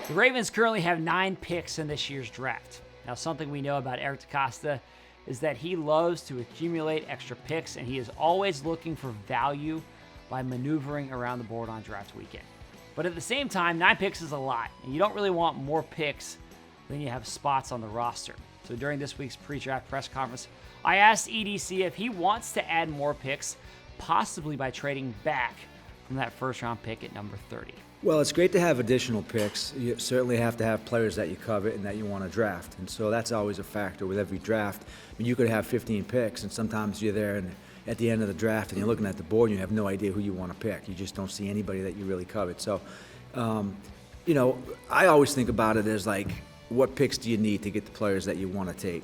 The Ravens currently have 9 picks in this year's draft. Now, something we know about Eric DeCosta is that he loves to accumulate extra picks, and he is always looking for value by maneuvering around the board on draft weekend. But at the same time, 9 picks is a lot, and you don't really want more picks than you have spots on the roster. So during this week's pre-draft press conference, I asked EDC if he wants to add more picks, possibly by trading back from that first-round pick at number 30. Well, it's great to have additional picks. You certainly have to have players that you covet and that you want to draft. And so that's always a factor with every draft. I mean, you could have 15 picks, and sometimes you're there and at the end of the draft and you're looking at the board and you have no idea who you want to pick. You just don't see anybody that you really covet. So, I always think about it as like, what picks do you need to get the players that you want to take?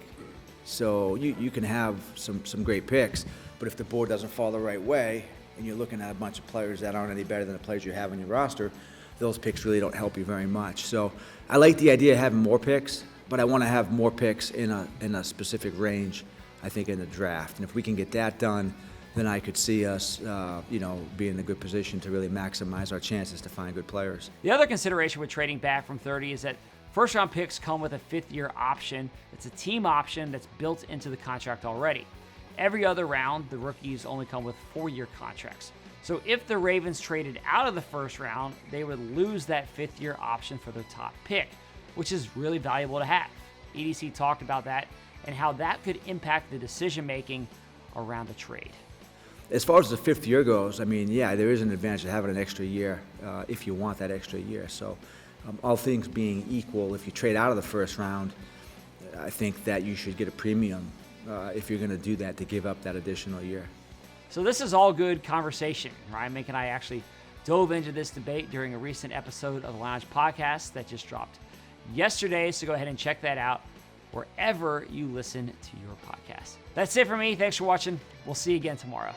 So you can have some great picks, but if the board doesn't fall the right way, and you're looking at a bunch of players that aren't any better than the players you have on your roster, those picks really don't help you very much. So I like the idea of having more picks, but I want to have more picks in a specific range, I think, in the draft. And if we can get that done, then I could see us, be in a good position to really maximize our chances to find good players. The other consideration with trading back from 30 is that first-round picks come with a 5th-year option. It's a team option that's built into the contract already. Every other round, the rookies only come with 4-year contracts. So if the Ravens traded out of the first round, they would lose that 5th-year option for their top pick, which is really valuable to have. EDC talked about that and how that could impact the decision-making around the trade. As far as the 5th year goes, I mean, yeah, there is an advantage to having an extra year if you want that extra year. So all things being equal, if you trade out of the first round, I think that you should get a premium if you're going to do that, to give up that additional year. So this is all good conversation. Ryan Mink and I actually dove into this debate during a recent episode of the Lounge Podcast that just dropped yesterday, so go ahead and check that out wherever you listen to your podcast. That's it for me. Thanks for watching. We'll see you again tomorrow.